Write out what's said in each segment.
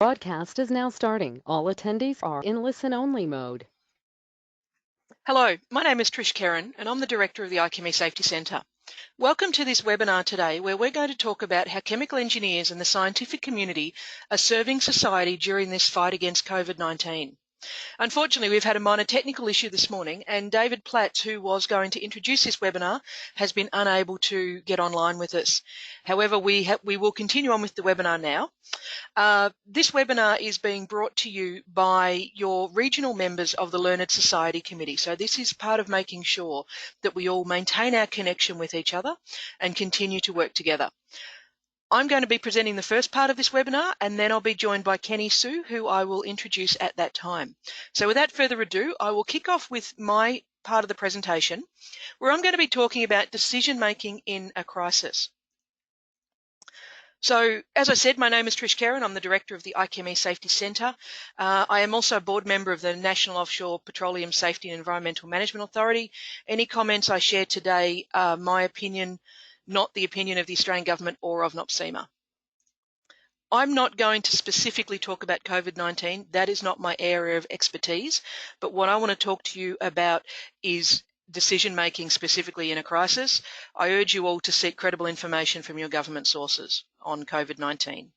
Broadcast is now starting. All attendees are in listen-only mode. Hello, my name is Trish Kerrin and I'm the Director of the IChemE Safety Centre. Welcome to this webinar today where we're going to talk about how chemical engineers and the scientific community are serving society during this fight against COVID-19. Unfortunately, we've had a minor technical issue this morning and David Platts, who was going to introduce this webinar, has been unable to get online with us. However, we will continue on with the webinar now. This webinar is being brought to you by your regional members of the Learned Society Committee. So this is part of making sure that we all maintain our connection with each other and continue to work together. I'm going to be presenting the first part of this webinar, and then I'll be joined by Kenny Sue, who I will introduce at that time. So without further ado, I will kick off with my part of the presentation, where I'm going to be talking about decision making in a crisis. So, as I said, my name is Trish Kerrin. I'm the Director of the IChemE Safety Centre. I am also a board member of the National Offshore Petroleum Safety and Environmental Management Authority. Any comments I share today are my opinion, not the opinion of the Australian Government or of NOPSEMA. I'm not going to specifically talk about COVID-19. That is not my area of expertise. But what I want to talk to you about is decision making specifically in a crisis. I urge you all to seek credible information from your government sources on COVID-19.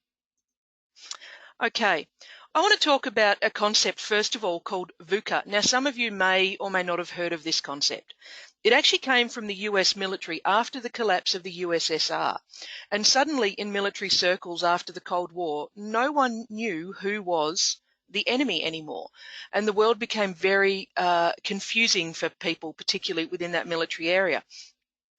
Okay, I want to talk about a concept first of all called VUCA. Now, some of you may or may not have heard of this concept. It actually came from the US military after the collapse of the USSR. And suddenly in military circles after the Cold War, no one knew who was the enemy anymore. And the world became very confusing for people, particularly within that military area.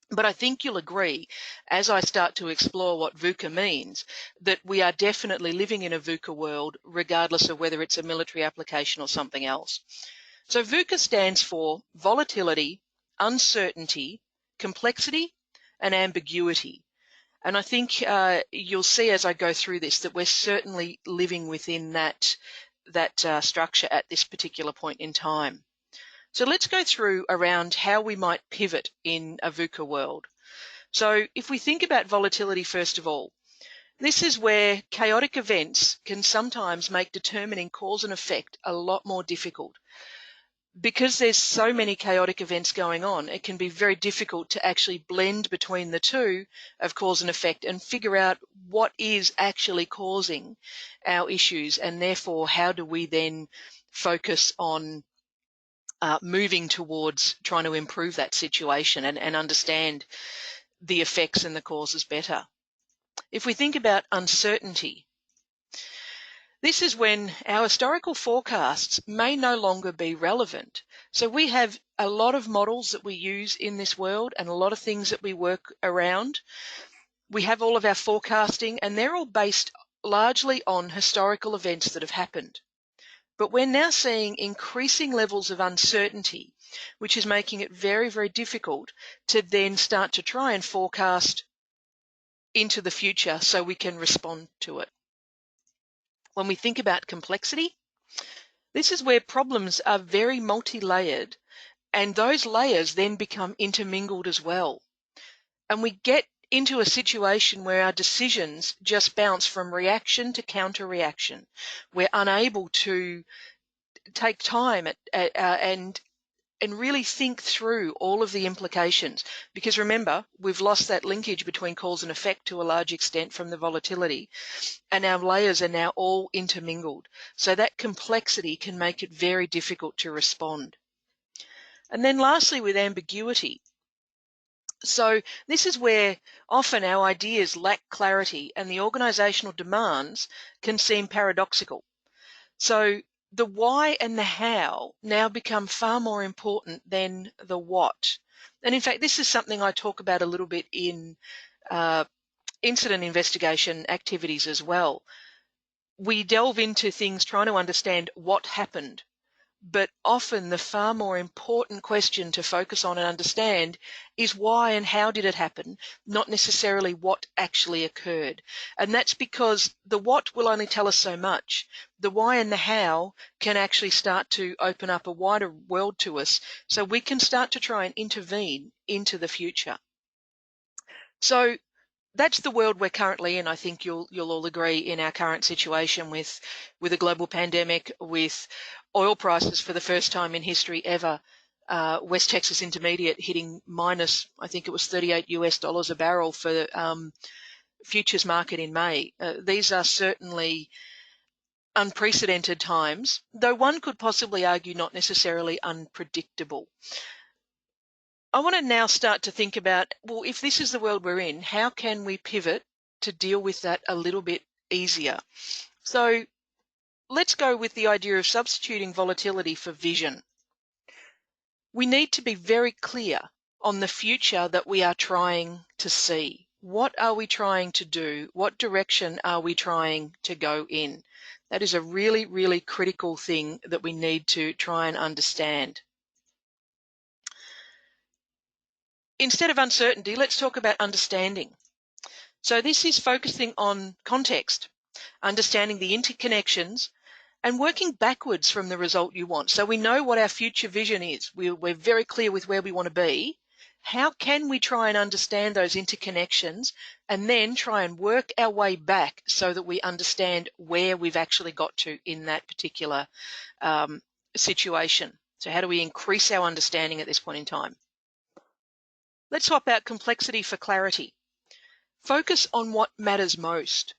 But I think you'll agree, as I start to explore what VUCA means, that we are definitely living in a VUCA world, regardless of whether it's a military application or something else. So VUCA stands for volatility, uncertainty, complexity, and ambiguity. And I think you'll see as I go through this that we're certainly living within that structure at this particular point in time. So let's go through around how we might pivot in a VUCA world. So if we think about volatility first of all, this is where chaotic events can sometimes make determining cause and effect a lot more difficult. Because there's so many chaotic events going on, it can be very difficult to actually blend between the two of cause and effect and figure out what is actually causing our issues, and therefore how do we then focus on moving towards trying to improve that situation and understand the effects and the causes better. If we think about uncertainty, this is when our historical forecasts may no longer be relevant. So we have a lot of models that we use in this world and a lot of things that we work around. We have all of our forecasting, and they're all based largely on historical events that have happened. But we're now seeing increasing levels of uncertainty, which is making it very, very difficult to then start to try and forecast into the future so we can respond to it. When we think about complexity, this is where problems are very multi-layered, and those layers then become intermingled as well. And we get into a situation where our decisions just bounce from reaction to counter-reaction. We're unable to take time and really think through all of the implications, because remember, we've lost that linkage between cause and effect to a large extent from the volatility, and our layers are now all intermingled. So that complexity can make it very difficult to respond. And then lastly, with ambiguity. So this is where often our ideas lack clarity and the organisational demands can seem paradoxical. So the why and the how now become far more important than the what. And in fact, this is something I talk about a little bit in incident investigation activities as well. We delve into things trying to understand what happened, but often the far more important question to focus on and understand is why and how did it happen, not necessarily what actually occurred. And that's because the what will only tell us so much. The why and the how can actually start to open up a wider world to us, so we can start to try and intervene into the future. So that's the world we're currently in. I think you'll all agree, in our current situation with a global pandemic, with oil prices for the first time in history ever, West Texas Intermediate hitting minus, I think it was $38 a barrel for futures market in May. These are certainly unprecedented times, though one could possibly argue not necessarily unpredictable. I want to now start to think about, well, if this is the world we're in, how can we pivot to deal with that a little bit easier? So let's go with the idea of substituting volatility for vision. We need to be very clear on the future that we are trying to see. What are we trying to do? What direction are we trying to go in? That is a really, really critical thing that we need to try and understand. Instead of uncertainty, let's talk about understanding. So this is focusing on context, understanding the interconnections, and working backwards from the result you want. So we know what our future vision is. We're very clear with where we want to be. How can we try and understand those interconnections and then try and work our way back so that we understand where we've actually got to in that particular situation? So how do we increase our understanding at this point in time? Let's swap out complexity for clarity. Focus on what matters most.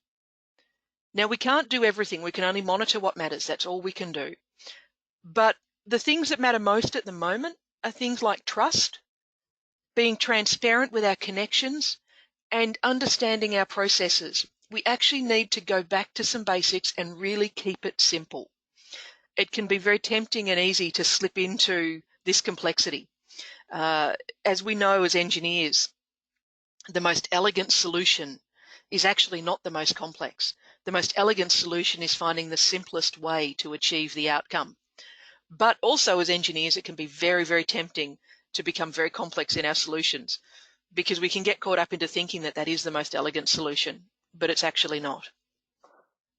Now, we can't do everything. We can only monitor what matters. That's all we can do. But the things that matter most at the moment are things like trust, being transparent with our connections, and understanding our processes. We actually need to go back to some basics and really keep it simple. It can be very tempting and easy to slip into this complexity. As we know as engineers, the most elegant solution is actually not the most complex. The most elegant solution is finding the simplest way to achieve the outcome. But also as engineers, it can be very, very tempting to become very complex in our solutions, because we can get caught up into thinking that that is the most elegant solution, but it's actually not.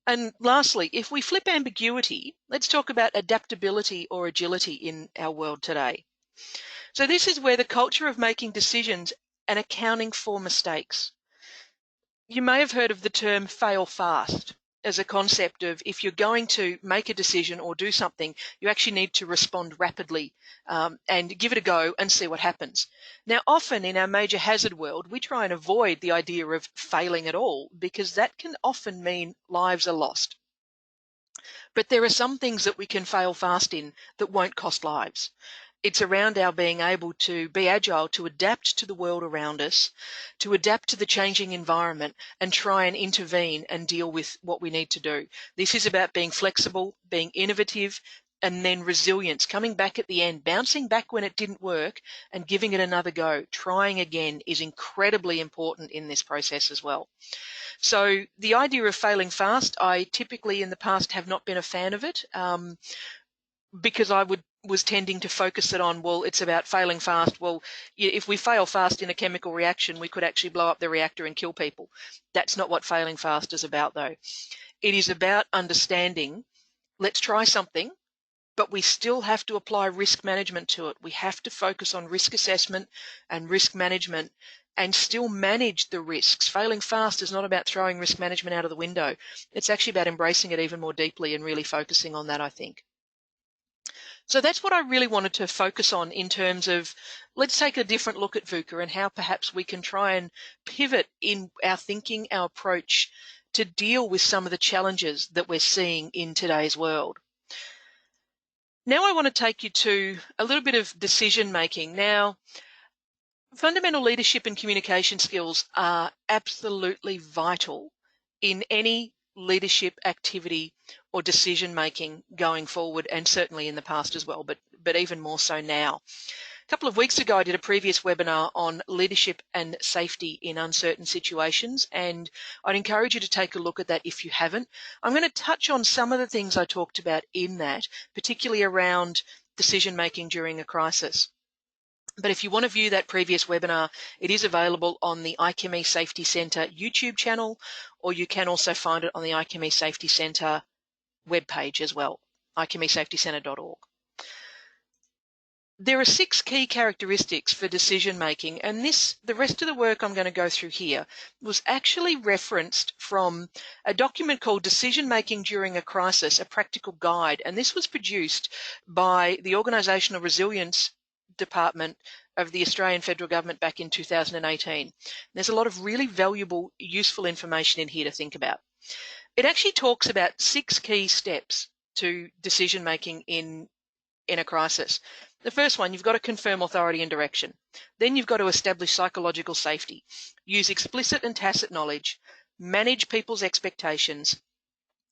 And lastly, if we flip ambiguity, let's talk about adaptability or agility in our world today. So this is where the culture of making decisions and accounting for mistakes. You may have heard of the term fail fast as a concept of, if you're going to make a decision or do something, you actually need to respond rapidly and give it a go and see what happens. Now, often in our major hazard world, we try and avoid the idea of failing at all, because that can often mean lives are lost. But there are some things that we can fail fast in that won't cost lives. It's around our being able to be agile, to adapt to the world around us, to adapt to the changing environment and try and intervene and deal with what we need to do. This is about being flexible, being innovative, and then resilience, coming back at the end, bouncing back when it didn't work and giving it another go. Trying again is incredibly important in this process as well. So the idea of failing fast, I typically in the past have not been a fan of it. Because I was tending to focus it on, well, it's about failing fast. Well, if we fail fast in a chemical reaction, we could actually blow up the reactor and kill people. That's not what failing fast is about, though. It is about understanding, let's try something, but we still have to apply risk management to it. We have to focus on risk assessment and risk management and still manage the risks. Failing fast is not about throwing risk management out of the window. It's actually about embracing it even more deeply and really focusing on that, I think. So that's what I really wanted to focus on in terms of, let's take a different look at VUCA and how perhaps we can try and pivot in our thinking, our approach to deal with some of the challenges that we're seeing in today's world. Now I want to take you to a little bit of decision making. Now, fundamental leadership and communication skills are absolutely vital in any leadership activity or decision making going forward, and certainly in the past as well, but even more so now. A couple of weeks ago, I did a previous webinar on leadership and safety in uncertain situations, and I'd encourage you to take a look at that if you haven't. I'm going to touch on some of the things I talked about in that, particularly around decision making during a crisis. But if you want to view that previous webinar, it is available on the IChemE Safety Centre YouTube channel, or you can also find it on the IChemE Safety Centre webpage as well, ichemesafetycentre.org. There are 6 key characteristics for decision making, and the rest of the work I'm going to go through here was actually referenced from a document called Decision Making During a Crisis, a Practical Guide, and this was produced by the Organisational Resilience Department of the Australian Federal Government back in 2018. There's a lot of really valuable, useful information in here to think about. It actually talks about 6 key steps to decision making in a crisis. The first one, you've got to confirm authority and direction. Then you've got to establish psychological safety, use explicit and tacit knowledge, manage people's expectations,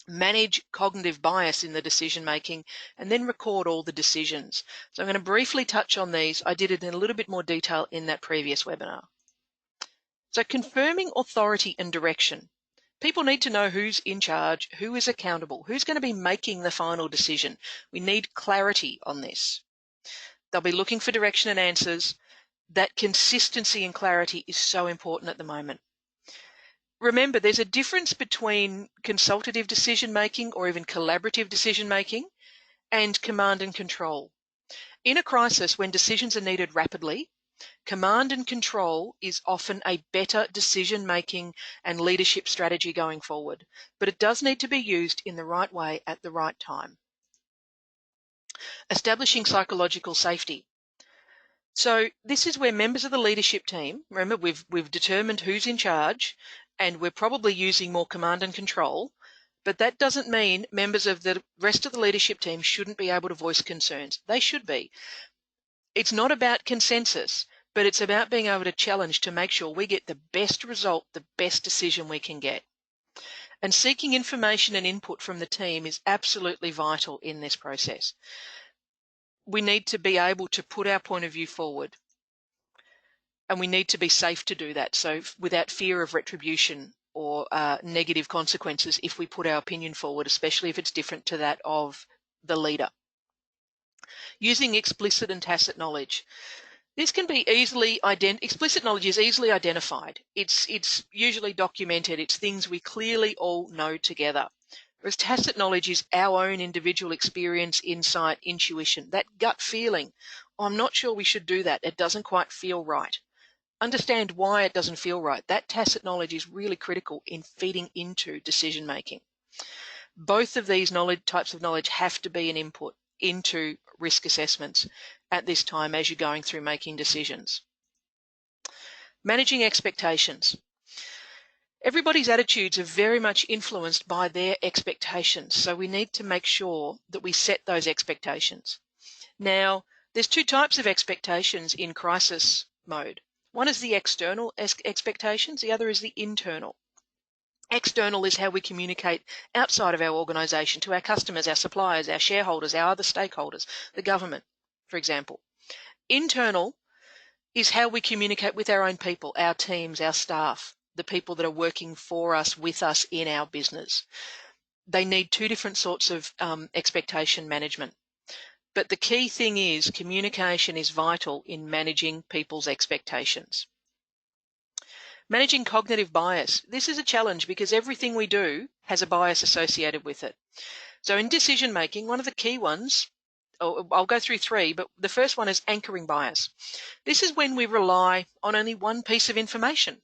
manage cognitive bias in the decision making, and then record all the decisions. So I'm going to briefly touch on these. I did it in a little bit more detail in that previous webinar. So confirming authority and direction. People need to know who's in charge, who is accountable, who's going to be making the final decision. We need clarity on this. They'll be looking for direction and answers. That consistency and clarity is so important at the moment. Remember, there's a difference between consultative decision making or even collaborative decision making and command and control. In a crisis, when decisions are needed rapidly, command and control is often a better decision making and leadership strategy going forward, but it does need to be used in the right way at the right time. Establishing psychological safety. So this is where members of the leadership team, remember we've determined who's in charge, and we're probably using more command and control, but that doesn't mean members of the rest of the leadership team shouldn't be able to voice concerns. They should be. It's not about consensus, but it's about being able to challenge to make sure we get the best result, the best decision we can get. And seeking information and input from the team is absolutely vital in this process. We need to be able to put our point of view forward, and we need to be safe to do that, so without fear of retribution or negative consequences if we put our opinion forward, especially if it's different to that of the leader. Using explicit and tacit knowledge. This can be explicit knowledge is easily identified. It's usually documented. It's things we clearly all know together. Whereas tacit knowledge is our own individual experience, insight, intuition, that gut feeling. Oh, I'm not sure we should do that. It doesn't quite feel right. Understand why it doesn't feel right. That tacit knowledge is really critical in feeding into decision making. Both of these types of knowledge have to be an input into risk assessments at this time as you're going through making decisions. Managing expectations. Everybody's attitudes are very much influenced by their expectations, so we need to make sure that we set those expectations. Now, there's 2 types of expectations in crisis mode. One is the external expectations, the other is the internal. External is how we communicate outside of our organisation to our customers, our suppliers, our shareholders, our other stakeholders, the government, for example. Internal is how we communicate with our own people, our teams, our staff, the people that are working for us, with us in our business. They need 2 different sorts of expectation management. But the key thing is communication is vital in managing people's expectations. Managing cognitive bias. This is a challenge because everything we do has a bias associated with it. So in decision making, one of the key ones, I'll go through 3, but the first one is anchoring bias. This is when we rely on only one piece of information.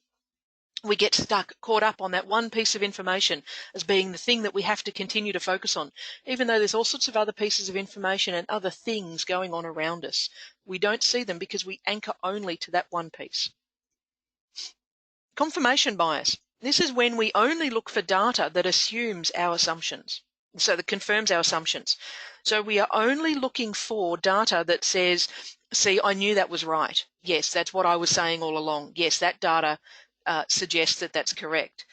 We get caught up on that one piece of information as being the thing that we have to continue to focus on, even though there's all sorts of other pieces of information and other things going on around us. We don't see them because we anchor only to that one piece. Confirmation bias. This is when we only look for data that assumes our assumptions, so that confirms our assumptions. So we are only looking for data that says, see, I knew that was right. Yes, that's what I was saying all along. Yes, that data suggests that that's correct.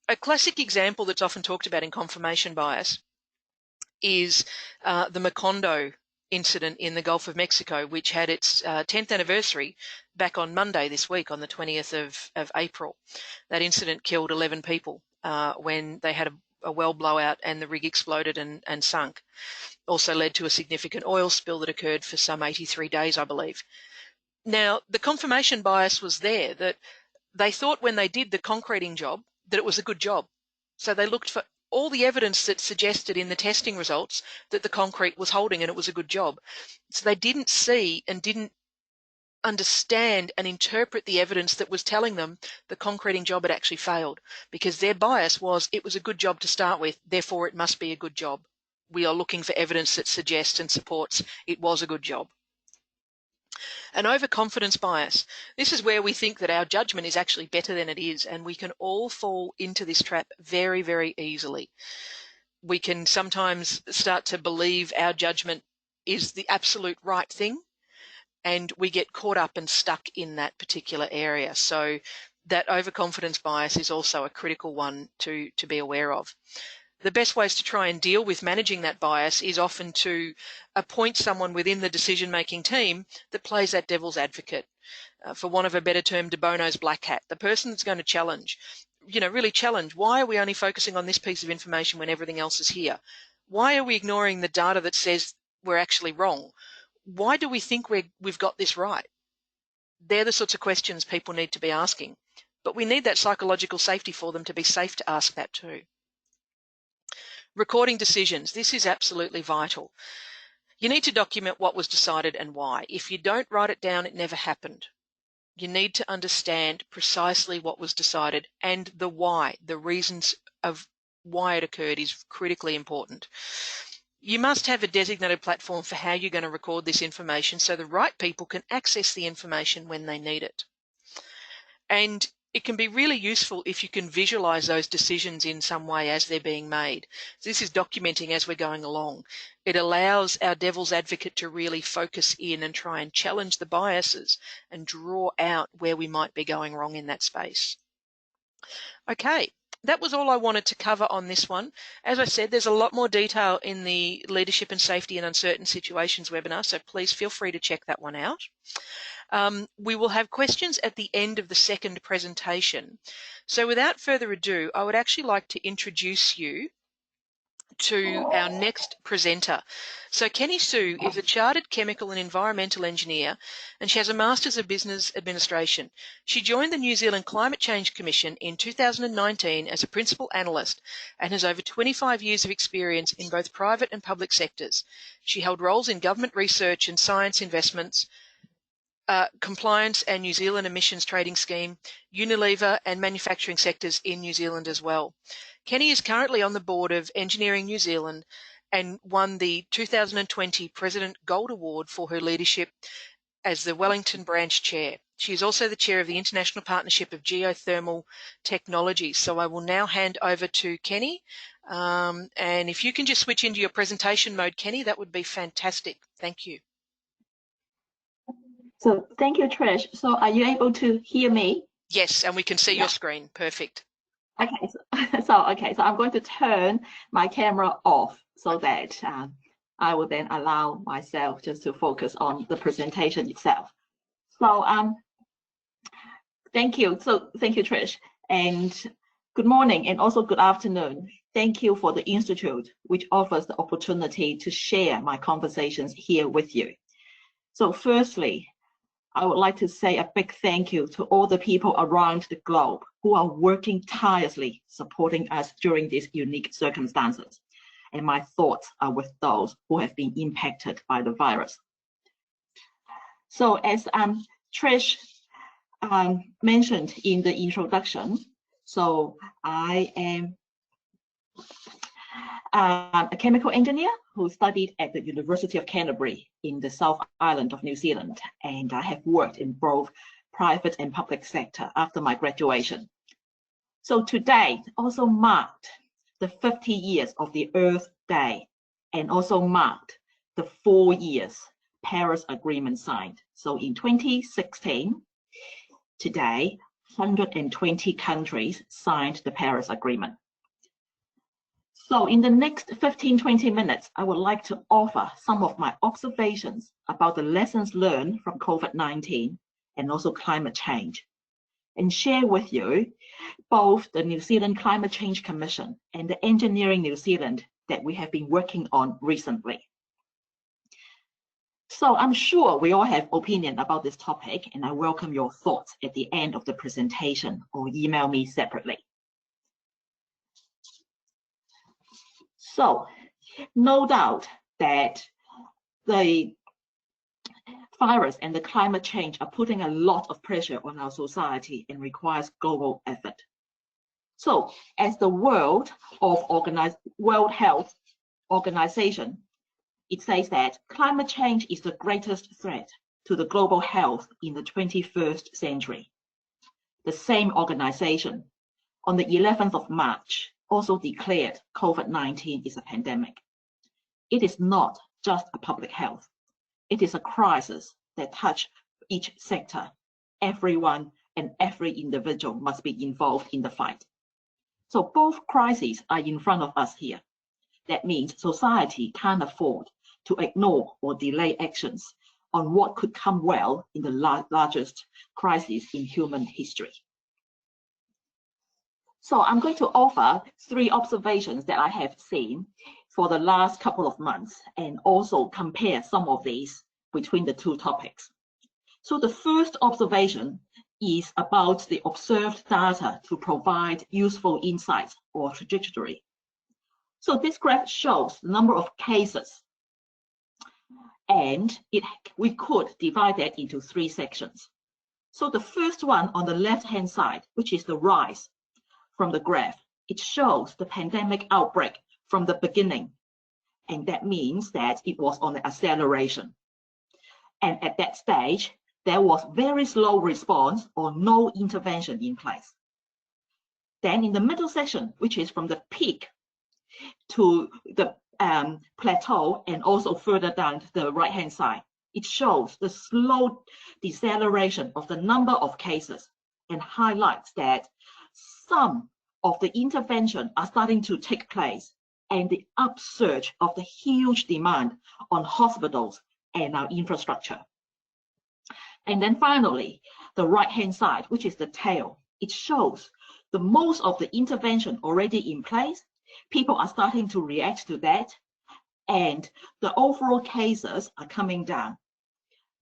A classic example that's often talked about in confirmation bias is the Macondo incident in the Gulf of Mexico, which had its 10th anniversary back on Monday this week, on the 20th of April. That incident killed 11 people when they had a well blowout and the rig exploded and sunk. Also led to a significant oil spill that occurred for some 83 days, I believe. Now, the confirmation bias was there, that they thought when they did the concreting job that it was a good job. So they looked for all the evidence that suggested in the testing results that the concrete was holding and it was a good job. So they didn't see and didn't understand and interpret the evidence that was telling them the concreting job had actually failed, because their bias was it was a good job to start with, therefore it must be a good job. We are looking for evidence that suggests and supports it was a good job. An overconfidence bias. This is where we think that our judgment is actually better than it is, and we can all fall into this trap very, very easily. We can sometimes start to believe our judgment is the absolute right thing, and we get caught up and stuck in that particular area. So that overconfidence bias is also a critical one to be aware of. The best ways to try and deal with managing that bias is often to appoint someone within the decision-making team that plays that devil's advocate. For want of a better term, de Bono's black hat, the person that's going to challenge, really challenge, why are we only focusing on this piece of information when everything else is here? Why are we ignoring the data that says we're actually wrong? Why do we think we've got this right? They're the sorts of questions people need to be asking, but we need that psychological safety for them to be safe to ask that too. Recording decisions. This is absolutely vital. You need to document what was decided and why. If you don't write it down, it never happened. You need to understand precisely what was decided, and the why, the reasons of why it occurred is critically important. You must have a designated platform for how you're going to record this information so the right people can access the information when they need it. And it can be really useful if you can visualize those decisions in some way as they're being made. So this is documenting as we're going along. It allows our devil's advocate to really focus in and try and challenge the biases and draw out where we might be going wrong in that space. Okay. That was all I wanted to cover on this one. As I said, there's a lot more detail in the Leadership and Safety in Uncertain Situations webinar, so please feel free to check that one out. We will have questions at the end of the second presentation. So without further ado, I would actually like to introduce you to our next presenter. So Kenny Sue is a chartered chemical and environmental engineer, and she has a Masters of Business Administration. She joined the New Zealand Climate Change Commission in 2019 as a principal analyst and has over 25 years of experience in both private and public sectors. She held roles in government research and science investments, compliance and New Zealand emissions trading scheme, Unilever and manufacturing sectors in New Zealand as well. Kenny is currently on the board of Engineering New Zealand and won the 2020 President Gold Award for her leadership as the Wellington Branch Chair. She is also the Chair of the International Partnership of Geothermal Technology. So I will now hand over to Kenny. And if you can just switch into your presentation mode, Kenny, that would be fantastic. Thank you. So thank you, Trish. So are you able to hear me? Yes, and we can see your screen. Perfect. Okay, so I'm going to turn my camera off so that I will then allow myself just to focus on the presentation itself. So thank you. So thank you, Trish, and good morning and also good afternoon. Thank you for the Institute, which offers the opportunity to share my conversations here with you. So firstly, I would like to say a big thank you to all the people around the globe who are working tirelessly supporting us during these unique circumstances. And my thoughts are with those who have been impacted by the virus. So as Trish mentioned in the introduction, so I am a chemical engineer who studied at the University of Canterbury in the South Island of New Zealand, and I have worked in both private and public sector after my graduation. So today also marked the 50 years of the Earth Day and also marked the 4 years Paris Agreement signed. So in 2016, today, 120 countries signed the Paris Agreement. So in the next 15-20 minutes, I would like to offer some of my observations about the lessons learned from COVID-19 and also climate change, and share with you both the New Zealand Climate Change Commission and the Engineering New Zealand that we have been working on recently. So I'm sure we all have opinion about this topic, and I welcome your thoughts at the end of the presentation or email me separately. So, no doubt that the virus and the climate change are putting a lot of pressure on our society and requires global effort. So, as the World Health Organization, it says that climate change is the greatest threat to the global health in the 21st century. The same organization, on the 11th of March, also declared COVID-19 is a pandemic. It is not just a public health. It is a crisis that touches each sector. Everyone and every individual must be involved in the fight. So both crises are in front of us here. That means society can't afford to ignore or delay actions on what could come well in the largest crisis in human history. So I'm going to offer 3 observations that I have seen for the last couple of months and also compare some of these between the 2 topics. So the first observation is about the observed data to provide useful insights or trajectory. So this graph shows the number of cases, and we could divide that into 3 sections. So the first one on the left-hand side, which is the rise from the graph, it shows the pandemic outbreak from the beginning, and that means that it was on the acceleration. And at that stage, there was very slow response or no intervention in place. Then in the middle section, which is from the peak to the plateau and also further down to the right-hand side, it shows the slow deceleration of the number of cases and highlights that some of the intervention are starting to take place and the upsurge of the huge demand on hospitals and our infrastructure. And then finally, the right-hand side, which is the tail, it shows the most of the intervention already in place. People are starting to react to that, and the overall cases are coming down.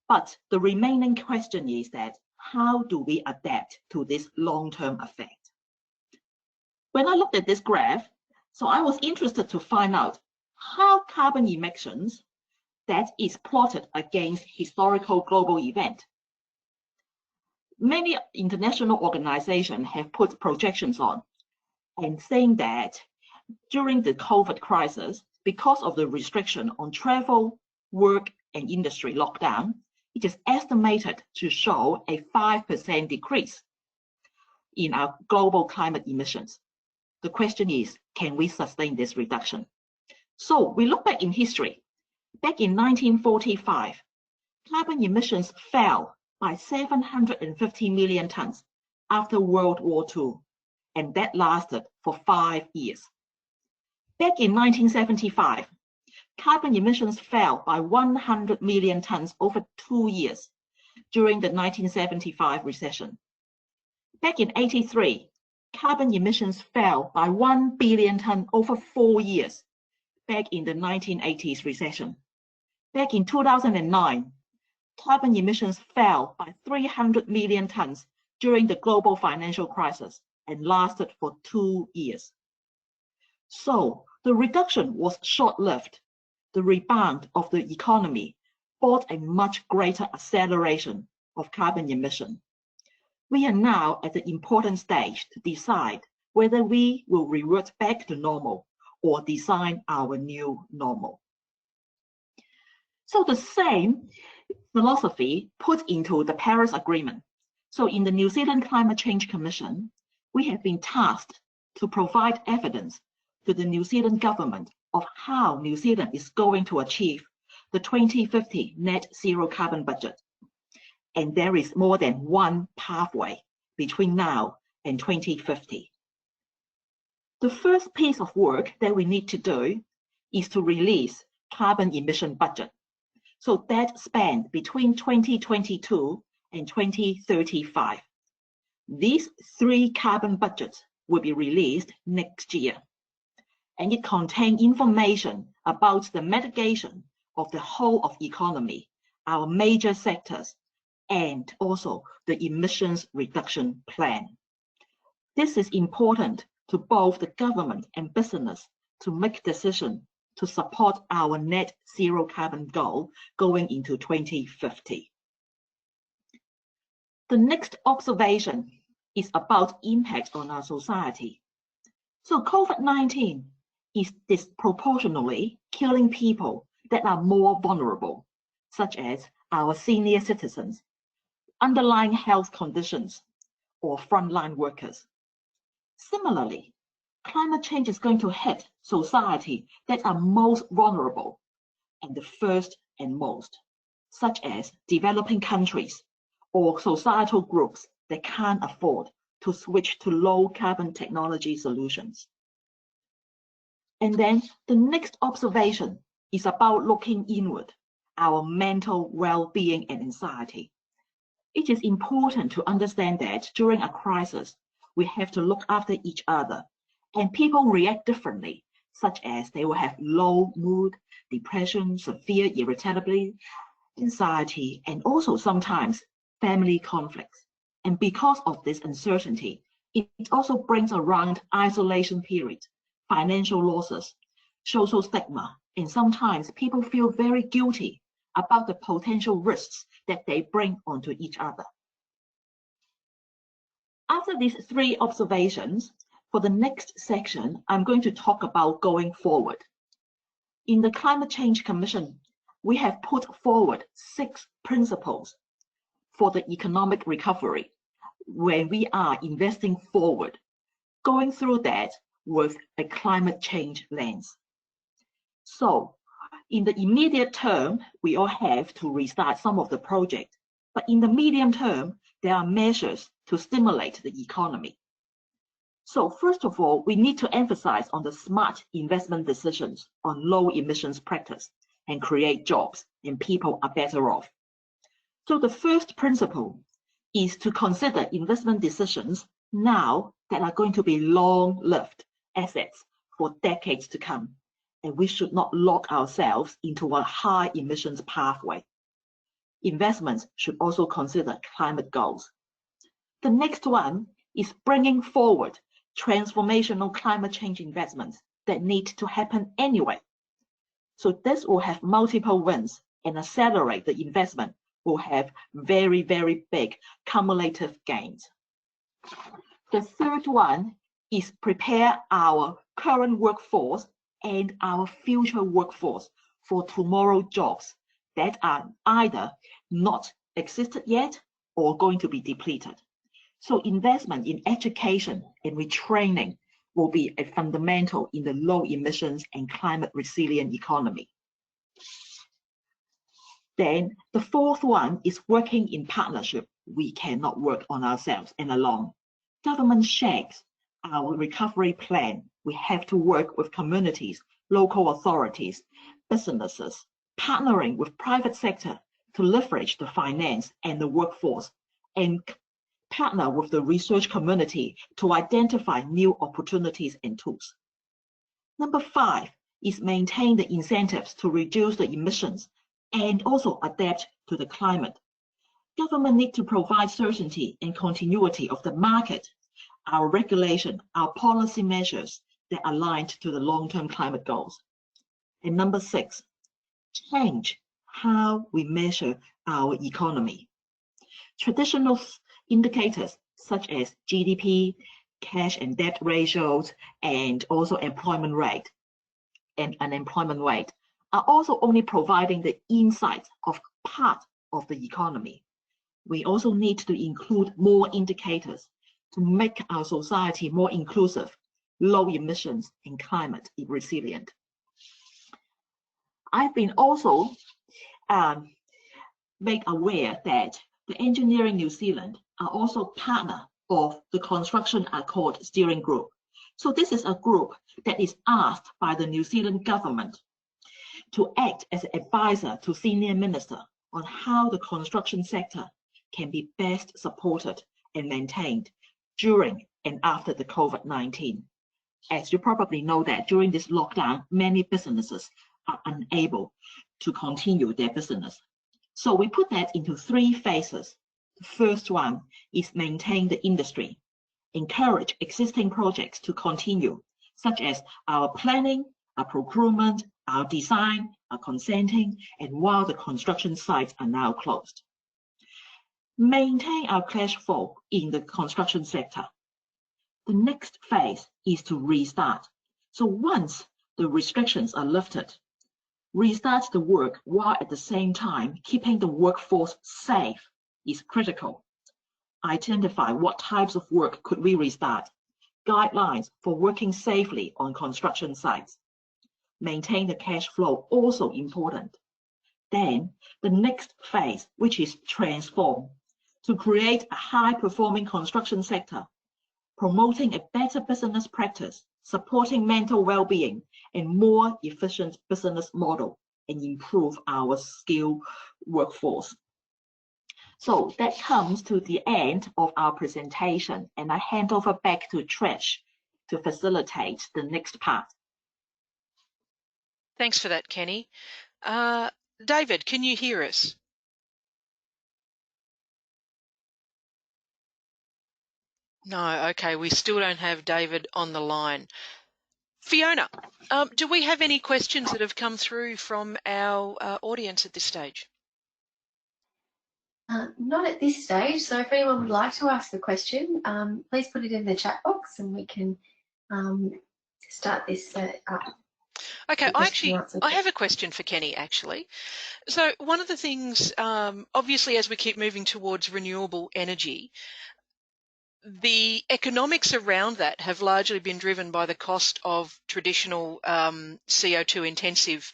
But the remaining question is that how do we adapt to this long-term effect? When I looked at this graph, so I was interested to find out how carbon emissions that is plotted against historical global event. Many international organizations have put projections on and saying that during the COVID crisis, because of the restriction on travel, work, and industry lockdown, it is estimated to show a 5% decrease in our global climate emissions. The question is, can we sustain this reduction? So we look back in history. Back in 1945, carbon emissions fell by 750 million tons after World War II, and that lasted for 5 years. Back in 1975, carbon emissions fell by 100 million tons over 2 years during the 1975 recession. Back in 1983, carbon emissions fell by 1 billion tons over 4 years, back in the 1980s recession. Back in 2009, carbon emissions fell by 300 million tons during the global financial crisis and lasted for 2 years. So the reduction was short-lived. The rebound of the economy brought a much greater acceleration of carbon emission. We are now at the important stage to decide whether we will revert back to normal or design our new normal. So the same philosophy put into the Paris Agreement. So in the New Zealand Climate Change Commission, we have been tasked to provide evidence to the New Zealand government of how New Zealand is going to achieve the 2050 net zero carbon budget. And there is more than one pathway between now and 2050. The first piece of work that we need to do is to release carbon emission budget. So that span between 2022 and 2035. These 3 carbon budgets will be released next year. And it contains information about the mitigation of the whole of economy, our major sectors, and also the emissions reduction plan. This is important to both the government and business to make decisions to support our net zero carbon goal going into 2050. The next observation is about impact on our society. So COVID-19 is disproportionately killing people that are more vulnerable, such as our senior citizens, underlying health conditions, or frontline workers. Similarly, climate change is going to hit society that are most vulnerable and the first and most, such as developing countries or societal groups that can't afford to switch to low carbon technology solutions. And then the next observation is about looking inward, our mental well-being and anxiety. It is important to understand that during a crisis, we have to look after each other, and people react differently, such as they will have low mood, depression, severe irritability, anxiety, and also sometimes family conflicts. And because of this uncertainty, it also brings around isolation periods, financial losses, social stigma, and sometimes people feel very guilty about the potential risks that they bring onto each other. After these three observations, for the next section, I'm going to talk about going forward. In the Climate Change Commission, we have put forward 6 principles for the economic recovery when we are investing forward, going through that with a climate change lens. So, in the immediate term, we all have to restart some of the projects, but in the medium term, there are measures to stimulate the economy. So first of all, we need to emphasize on the smart investment decisions on low emissions practice and create jobs, and people are better off. So the first principle is to consider investment decisions now that are going to be long-lived assets for decades to come, and we should not lock ourselves into a high emissions pathway. Investments should also consider climate goals. The next one is bringing forward transformational climate change investments that need to happen anyway. So this will have multiple wins and accelerate the investment will have very, very big cumulative gains. The third one is prepare our current workforce and our future workforce for tomorrow jobs that are either not existed yet or going to be depleted. So investment in education and retraining will be a fundamental in the low emissions and climate resilient economy. Then the fourth one is working in partnership. We cannot work on ourselves and alone. Government shapes our recovery plan. We have to work with communities, local authorities, businesses, partnering with private sector to leverage the finance and the workforce, and partner with the research community to identify new opportunities and tools. Number 5 is maintain the incentives to reduce the emissions and also adapt to the climate. Government need to provide certainty and continuity of the market, our regulation, our policy measures that are aligned to the long-term climate goals. And number 6, change how we measure our economy. Traditional indicators such as GDP, cash and debt ratios, and also employment rate and unemployment rate are also only providing the insight of part of the economy. We also need to include more indicators to make our society more inclusive, low emissions, and climate resilient. I've been also made aware that the Engineering New Zealand are also partner of the Construction Accord Steering Group. So this is a group that is asked by the New Zealand government to act as an advisor to senior minister on how the construction sector can be best supported and maintained during and after the COVID-19. As you probably know that during this lockdown, many businesses are unable to continue their business. So we put that into 3 phases. The first one is maintain the industry, encourage existing projects to continue, such as our planning, our procurement, our design, our consenting, and while the construction sites are now closed. Maintain our cash flow in the construction sector. The next phase is to restart. So once the restrictions are lifted, restart the work while at the same time keeping the workforce safe is critical. Identify what types of work could we restart, guidelines for working safely on construction sites. Maintain the cash flow, also important. Then the next phase, which is transform, to create a high-performing construction sector, promoting a better business practice, supporting mental well-being, and more efficient business model, and improve our skilled workforce. So that comes to the end of our presentation, and I hand over back to Trish to facilitate the next part. Thanks for that, Kenny. David, can you hear us? No, okay, we still don't have David on the line. Fiona, do we have any questions that have come through from our audience at this stage? Not at this stage, so if anyone would like to ask a question, please put it in the chat box and we can start this up. Okay, I have a question for Kenny, actually. So one of the things, obviously, as we keep moving towards renewable energy, the economics around that have largely been driven by the cost of traditional CO2 intensive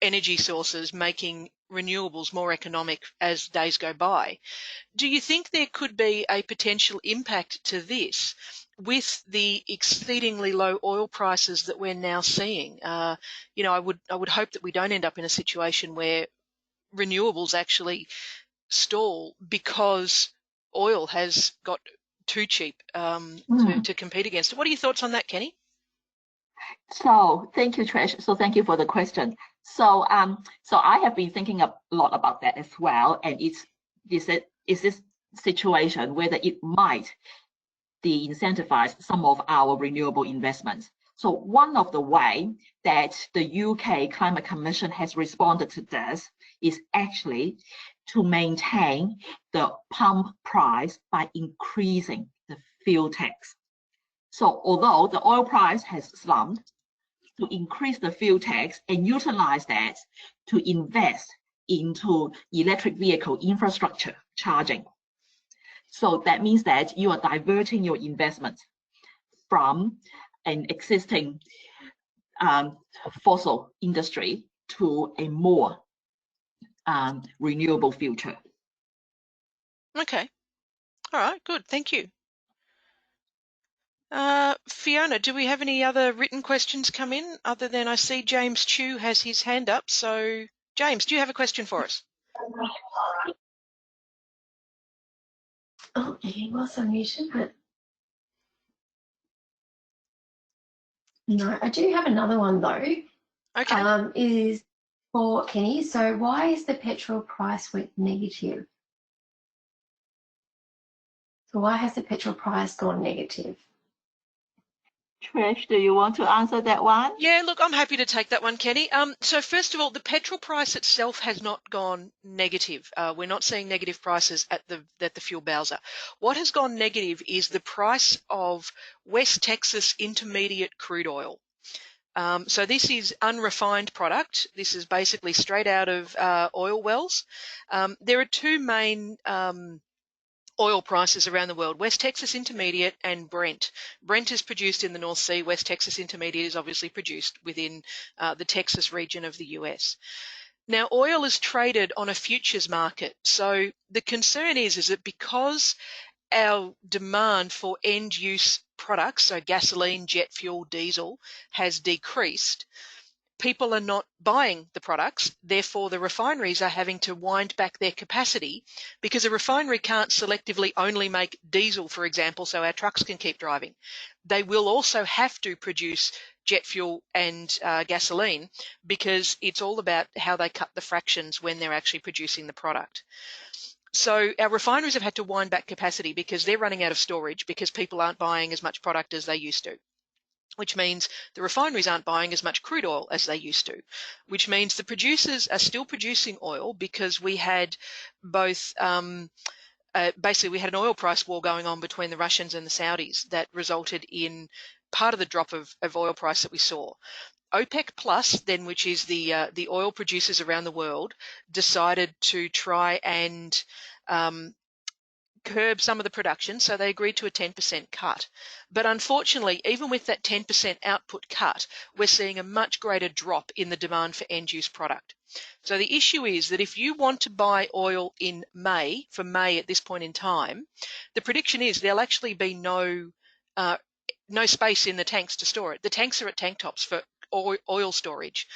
energy sources, making renewables more economic as days go by. Do you think there could be a potential impact to this with the exceedingly low oil prices that we're now seeing? You know, I would hope that we don't end up in a situation where renewables actually stall because oil has got too cheap to compete against it. What are your thoughts on that, Kenny? So thank you, Trish. So thank you for the question. So I have been thinking a lot about that as well, and is this situation whether it might de-incentivize some of our renewable investments. So one of the way that the UK Climate Commission has responded to this is actually to maintain the pump price by increasing the fuel tax. So although the oil price has slumped, to increase the fuel tax and utilize that to invest into electric vehicle infrastructure charging. So that means that you are diverting your investment from an existing fossil industry to a more renewable future. Okay. All right, good. Thank you. Fiona, do we have any other written questions come in other than I see James Chu has his hand up? So, James, do you have a question for us? Oh, he was unmuted, but no, I do have another one though. Okay. Is for Kenny. So why is the petrol price went negative? So why has the petrol price gone negative? Trish, do you want to answer that one? Yeah, look, I'm happy to take that one, Kenny. So first of all, the petrol price itself has not gone negative. We're not seeing negative prices at the fuel bowser. What has gone negative is the price of West Texas Intermediate crude oil. So this is unrefined product. This is basically straight out of oil wells. There are two main oil prices around the world: West Texas Intermediate and Brent. Brent is produced in the North Sea. West Texas Intermediate is obviously produced within the Texas region of the US. Now, oil is traded on a futures market. So the concern is that because our demand for end use products, so gasoline, jet fuel, diesel, has decreased, people are not buying the products. Therefore, the refineries are having to wind back their capacity because a refinery can't selectively only make diesel, for example, so our trucks can keep driving. They will also have to produce jet fuel and gasoline because it's all about how they cut the fractions when they're actually producing the product. So our refineries have had to wind back capacity because they're running out of storage because people aren't buying as much product as they used to. which means the refineries aren't buying as much crude oil as they used to, which means the producers are still producing oil because we had both basically we had an oil price war going on between the Russians and the Saudis that resulted in part of the drop of oil price that we saw. OPEC Plus, then, which is the oil producers around the world, decided to try and curb some of the production, so they agreed to a 10% cut. But unfortunately, even with that 10% output cut, we're seeing a much greater drop in the demand for end-use product. So the issue is that if you want to buy oil in May, for May at this point in time, the prediction is there'll actually be no space in the tanks to store it. The tanks are at tank tops for oil storage,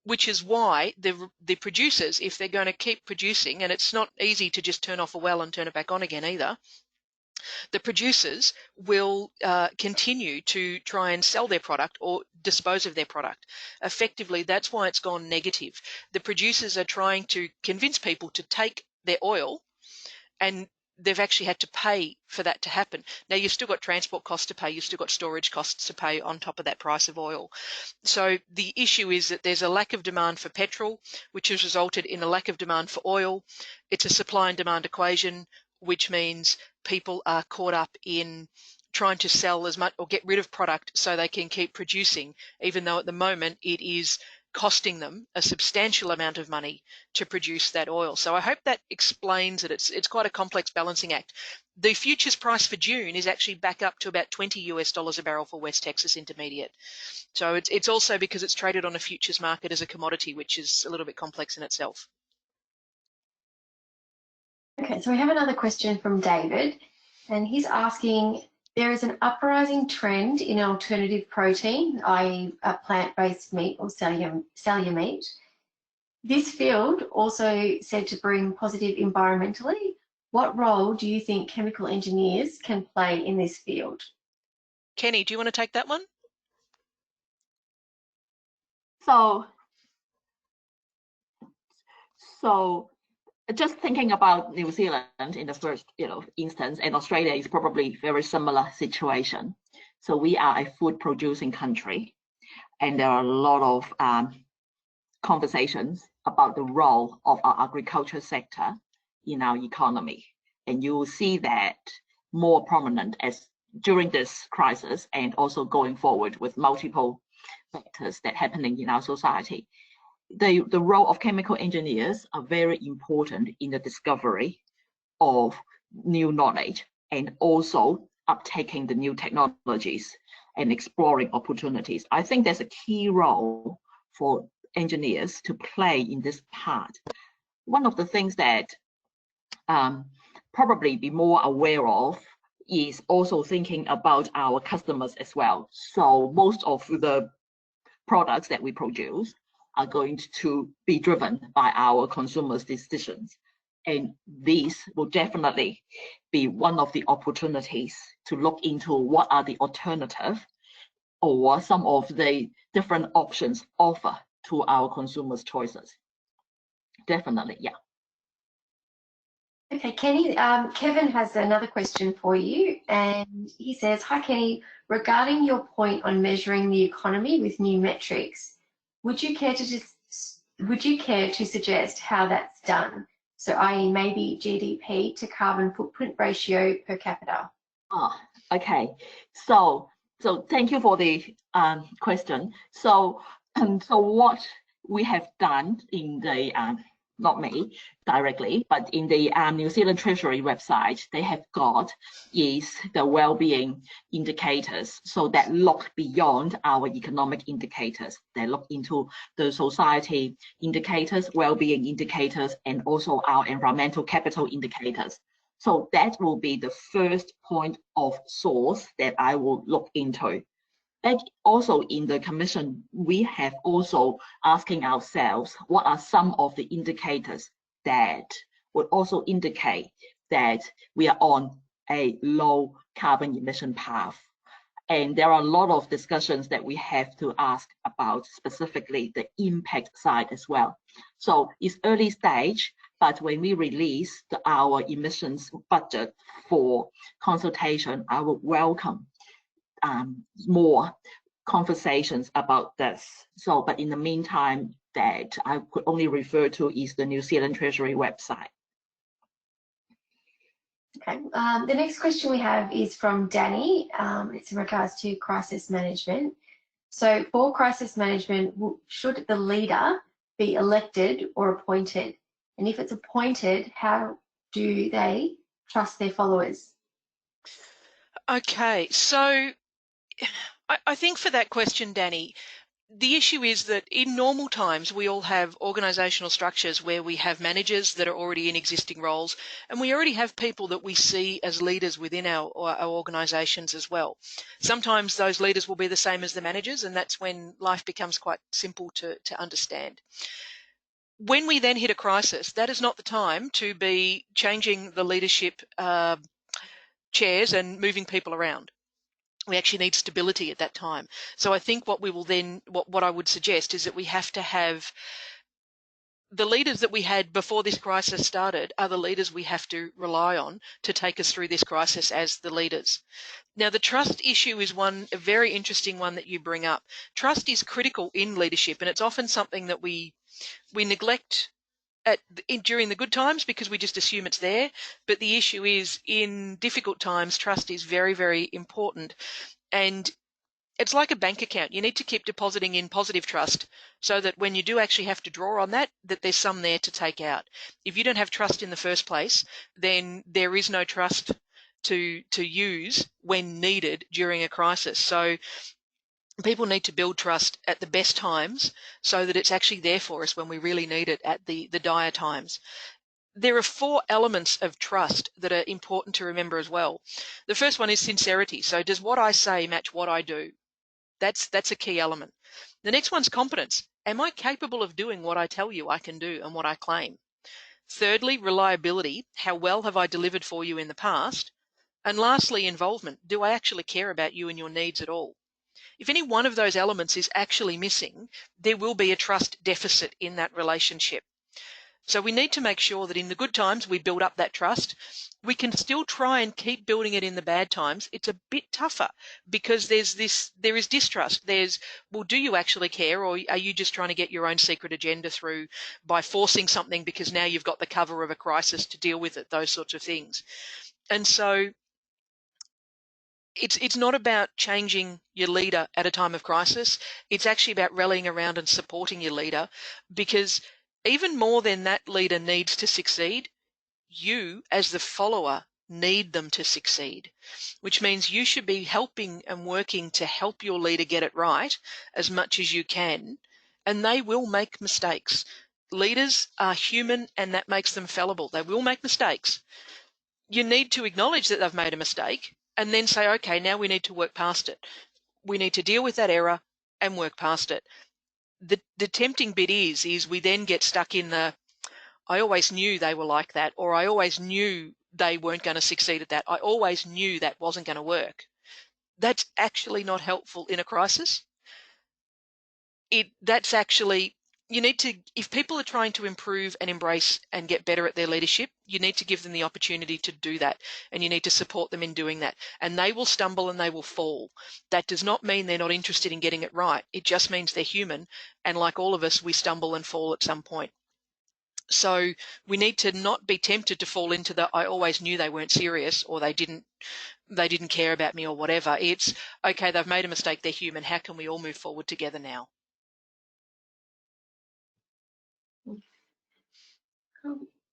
which is why the producers, if they're going to keep producing, and it's not easy to just turn off a well and turn it back on again either, the producers will continue to try and sell their product or dispose of their product. Effectively, that's why it's gone negative. The producers are trying to convince people to take their oil, and they've actually had to pay for that to happen. Now, you've still got transport costs to pay, you've still got storage costs to pay on top of that price of oil. So the issue is that there's a lack of demand for petrol, which has resulted in a lack of demand for oil. It's a supply and demand equation, which means people are caught up in trying to sell as much or get rid of product so they can keep producing, even though at the moment it is costing them a substantial amount of money to produce that oil. So I hope that explains it. It's quite a complex balancing act. The futures price for June is actually back up to about $20 a barrel for West Texas Intermediate. So it's also because it's traded on a futures market as a commodity, which is a little bit complex in itself. Okay, so we have another question from David, and he's asking, there is an uprising trend in alternative protein, i.e. plant-based meat or cellular meat. This field also said to bring positive environmentally. What role do you think chemical engineers can play in this field? Kenny, do you want to take that one? So just thinking about New Zealand in the first instance, and Australia is probably very similar situation. So we are a food producing country, and there are a lot of conversations about the role of our agriculture sector in our economy. And you will see that more prominent as during this crisis and also going forward with multiple factors that happening in our society. The role of chemical engineers are very important in the discovery of new knowledge and also uptaking the new technologies and exploring opportunities. I think there's a key role for engineers to play in this part. One of the things that probably be more aware of is also thinking about our customers as well. So most of the products that we produce are going to be driven by our consumers' decisions. And this will definitely be one of the opportunities to look into what are the alternatives or some of the different options offered to our consumers' choices. Definitely, yeah. Okay, Kenny, Kevin has another question for you, and he says, hi Kenny, regarding your point on measuring the economy with new metrics, would you care to suggest how that's done? So i.e. maybe GDP to carbon footprint ratio per capita. Okay. So thank you for the question. So what we have done in the not me directly, but in the New Zealand Treasury website, they have got is the well-being indicators. So that look beyond our economic indicators. They look into the society indicators, well-being indicators, and also our environmental capital indicators. So that will be the first point of source that I will look into. And also in the commission, we have also asking ourselves, what are some of the indicators that would also indicate that we are on a low carbon emission path? And there are a lot of discussions that we have to ask about specifically the impact side as well. So it's early stage, but when we release our emissions budget for consultation, I would welcome more conversations about this. So, but in the meantime, that I could only refer to is the New Zealand Treasury website. Okay. The next question we have is from Danny. It's in regards to crisis management. So for crisis management, should the leader be elected or appointed? And if it's appointed, how do they trust their followers? Okay, so I think for that question, Danny, the issue is that in normal times, we all have organisational structures where we have managers that are already in existing roles, and we already have people that we see as leaders within our organisations as well. Sometimes those leaders will be the same as the managers, and that's when life becomes quite simple to understand. When we then hit a crisis, that is not the time to be changing the leadership chairs and moving people around. We actually need stability at that time. So I think what we will then, what I would suggest is that we have to have the leaders that we had before this crisis started are the leaders we have to rely on to take us through this crisis as the leaders. Now, the trust issue is a very interesting one that you bring up. Trust is critical in leadership, and it's often something that we neglect during the good times because we just assume it's there. But the issue is in difficult times, trust is very, very important. And it's like a bank account. You need to keep depositing in positive trust so that when you do actually have to draw on that there's some there to take out. If you don't have trust in the first place, then there is no trust to use when needed during a crisis. So people need to build trust at the best times so that it's actually there for us when we really need it at the dire times. There are 4 elements of trust that are important to remember as well. The first one is sincerity. So does what I say match what I do? That's a key element. The next one's competence. Am I capable of doing what I tell you I can do and what I claim? Thirdly, reliability. How well have I delivered for you in the past? And lastly, involvement. Do I actually care about you and your needs at all? If any one of those elements is actually missing, there will be a trust deficit in that relationship. So we need to make sure that in the good times we build up that trust. We can still try and keep building it in the bad times. It's a bit tougher because there is distrust. Well, do you actually care, or are you just trying to get your own secret agenda through by forcing something because now you've got the cover of a crisis to deal with it, those sorts of things. And so it's not about changing your leader at a time of crisis. It's actually about rallying around and supporting your leader, because even more than that leader needs to succeed, you as the follower need them to succeed, which means you should be helping and working to help your leader get it right as much as you can, and they will make mistakes. Leaders are human, and that makes them fallible. They will make mistakes. You need to acknowledge that they've made a mistake and then say, okay, now we need to work past it. We need to deal with that error and work past it. The tempting bit is we then get stuck in the, I always knew they were like that, or I always knew they weren't going to succeed at that. I always knew that wasn't going to work. That's actually not helpful in a crisis. That's actually, you need to, if people are trying to improve and embrace and get better at their leadership, you need to give them the opportunity to do that, and you need to support them in doing that. And they will stumble and they will fall. That does not mean they're not interested in getting it right. It just means they're human, and like all of us, we stumble and fall at some point. So we need to not be tempted to fall into the, I always knew they weren't serious, or they didn't care about me, or whatever. It's, okay, they've made a mistake, they're human. How can we all move forward together now?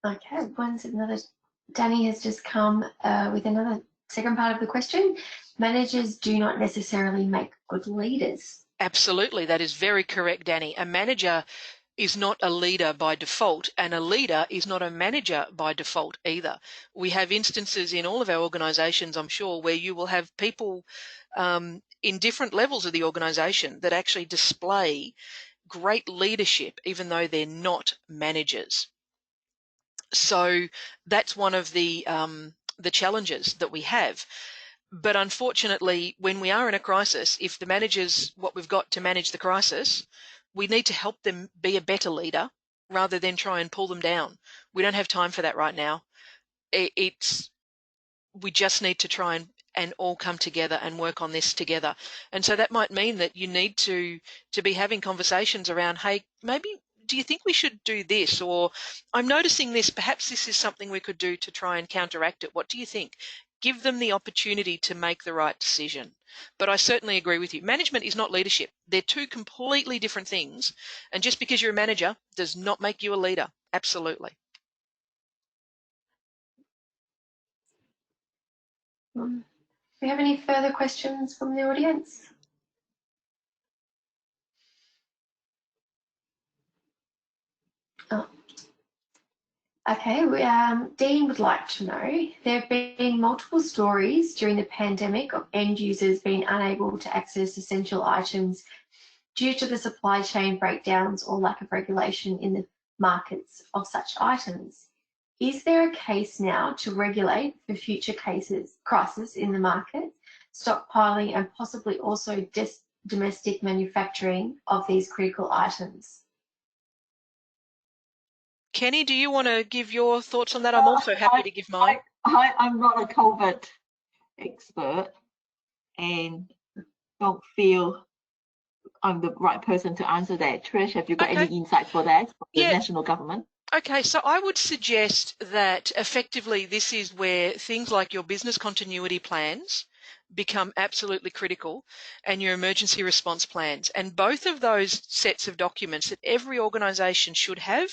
Okay, Danny has just come with another second part of the question. Managers do not necessarily make good leaders. Absolutely, that is very correct, Danny. A manager is not a leader by default, and a leader is not a manager by default either. We have instances in all of our organisations, I'm sure, where you will have people in different levels of the organisation that actually display great leadership even though they're not managers. So that's one of the challenges that we have. But unfortunately, when we are in a crisis, if the manager's what we've got to manage the crisis, we need to help them be a better leader rather than try and pull them down. We don't have time for that right now. We just need to try and and all come together and work on this together. And so that might mean that you need to be having conversations around, hey, maybe do you think we should do this? Or I'm noticing this, perhaps this is something we could do to try and counteract it. What do you think? Give them the opportunity to make the right decision. But I certainly agree with you. Management is not leadership. They're two completely different things. And just because you're a manager does not make you a leader. Absolutely. Do we have any further questions from the audience? Oh. Okay, Dean would like to know, there have been multiple stories during the pandemic of end users being unable to access essential items due to the supply chain breakdowns or lack of regulation in the markets of such items. Is there a case now to regulate for future crises in the market, stockpiling and possibly also domestic manufacturing of these critical items? Kenny, do you want to give your thoughts on that? I'm also happy to give mine. I'm not a COVID expert and don't feel I'm the right person to answer that. Trish, have you got any insight for that from the national government? Okay, so I would suggest that effectively this is where things like your business continuity plans become absolutely critical and your emergency response plans. And both of those sets of documents that every organisation should have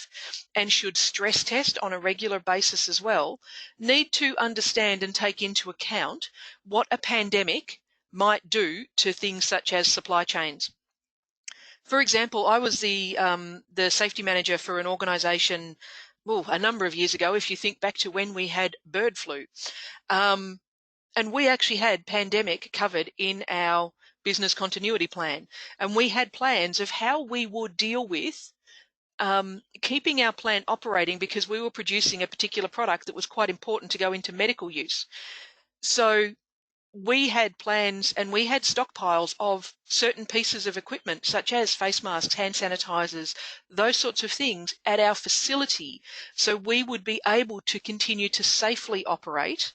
and should stress test on a regular basis as well need to understand and take into account what a pandemic might do to things such as supply chains. For example, I was the safety manager for an organisation a number of years ago, if you think back to when we had bird flu. And we actually had pandemic covered in our business continuity plan. And we had plans of how we would deal with keeping our plant operating because we were producing a particular product that was quite important to go into medical use. So we had plans and we had stockpiles of certain pieces of equipment, such as face masks, hand sanitizers, those sorts of things at our facility. So we would be able to continue to safely operate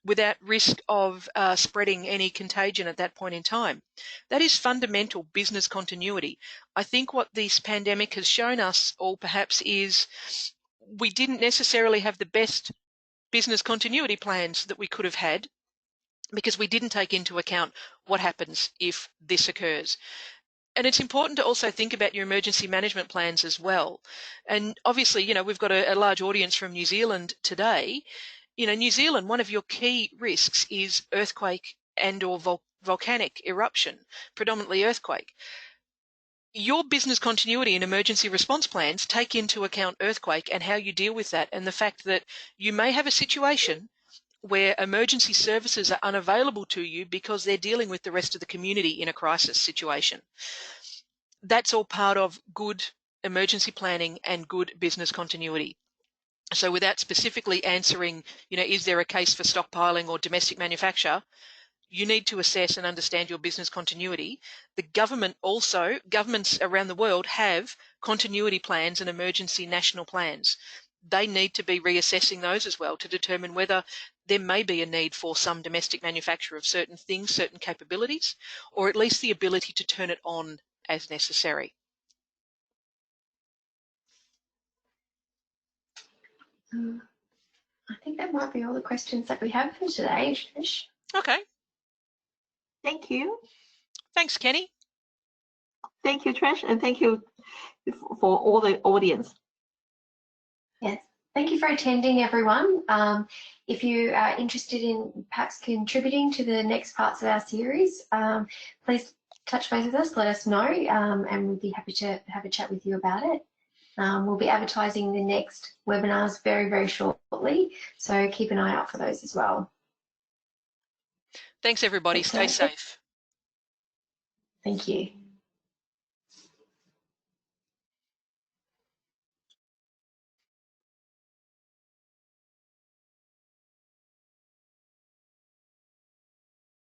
without risk of spreading any contagion at that point in time. That is fundamental business continuity. I think what this pandemic has shown us all perhaps is we didn't necessarily have the best business continuity plans that we could have had, because we didn't take into account what happens if this occurs. And it's important to also think about your emergency management plans as well. And obviously, we've got a large audience from New Zealand today. New Zealand, one of your key risks is earthquake and or volcanic eruption, predominantly earthquake. Your business continuity and emergency response plans take into account earthquake and how you deal with that, and the fact that you may have a situation where emergency services are unavailable to you because they're dealing with the rest of the community in a crisis situation. That's all part of good emergency planning and good business continuity. So without specifically answering, is there a case for stockpiling or domestic manufacture, you need to assess and understand your business continuity. The governments around the world have continuity plans and emergency national plans. They need to be reassessing those as well to determine whether there may be a need for some domestic manufacture of certain things, certain capabilities, or at least the ability to turn it on as necessary. I think that might be all the questions that we have for today, Trish. Okay. Thank you. Thanks, Kenny. Thank you, Trish, and thank you for all the audience. Yes. Thank you for attending, everyone. If you are interested in perhaps contributing to the next parts of our series, please touch base with us, let us know, and we'll be happy to have a chat with you about it. We'll be advertising the next webinars very, very shortly, so keep an eye out for those as well. Thanks, everybody. Stay safe. Thank you.